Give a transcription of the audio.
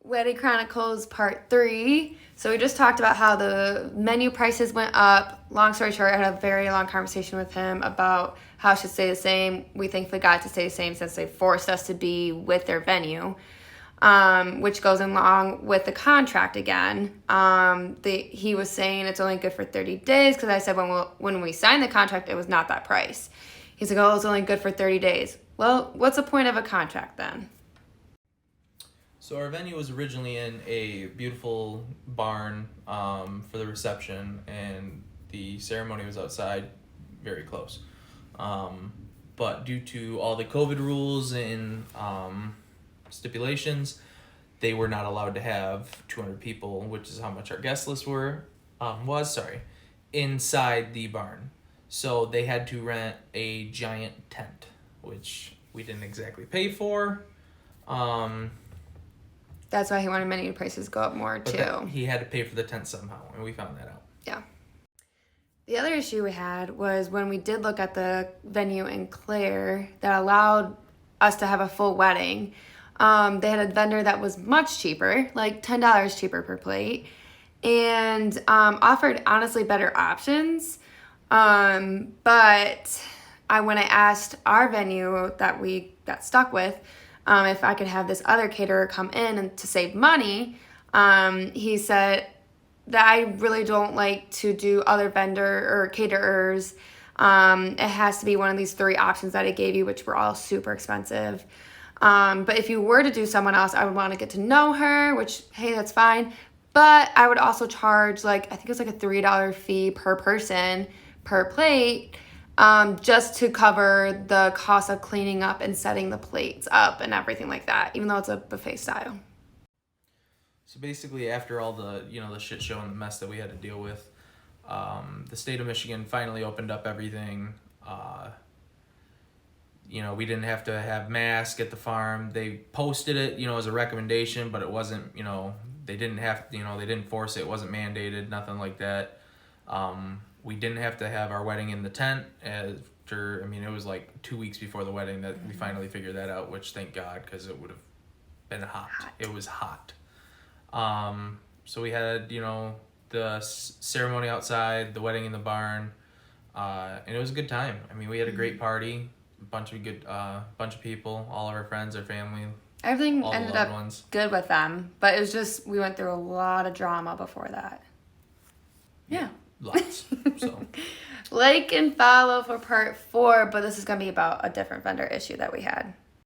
Wedding Chronicles Part 3. So we just talked about how the menu prices went up. Long story short, I had a very long conversation with him about how it should stay the same. We thankfully got it to stay the same since they forced us to be with their venue, which goes along with the contract again. He was saying it's only good for 30 days because I said when we signed the contract, it was not that price. He's like, oh, it's only good for 30 days. Well, what's the point of a contract then? So our venue was originally in a beautiful barn for the reception, and the ceremony was outside, very close. But due to all the COVID rules and stipulations, they were not allowed to have 200 people, which is how much our guest list was inside the barn. So they had to rent a giant tent, which we didn't exactly pay for. That's why he wanted menu prices to go up more, too. He had to pay for the tent somehow, and we found that out. Yeah. The other issue we had was when we did look at the venue in Clare that allowed us to have a full wedding. They had a vendor that was much cheaper, like $10 cheaper per plate, and offered honestly better options. But when I asked our venue that we got stuck with, if I could have this other caterer come in and to save money, he said that I really don't like to do other vendor or caterers. It has to be one of these 3 options that I gave you, which were all super expensive. But if you were to do someone else, I would want to get to know her, which, hey, that's fine. But I would also charge, I think it was a $3 fee per person per plate, just to cover the cost of cleaning up and setting the plates up and everything like that, even though it's a buffet style. So basically, after all the the shit show and the mess that we had to deal with, the state of Michigan finally opened up everything. We didn't have to have masks at the farm. They posted it, as a recommendation, but it wasn't, they didn't have, they didn't force it. It wasn't mandated, nothing like that. We didn't have to have our wedding in the tent after, it was 2 weeks before the wedding that we finally figured that out, which thank God, because it would have been hot. It was hot. So we had, the ceremony outside, the wedding in the barn, and it was a good time. We had a great party, a bunch of people, all of our friends, our family. Everything ended up good with them, but it was just, we went through a lot of drama before that. Yeah. Lots. So, like and follow for part 4, but this is going to be about a different vendor issue that we had.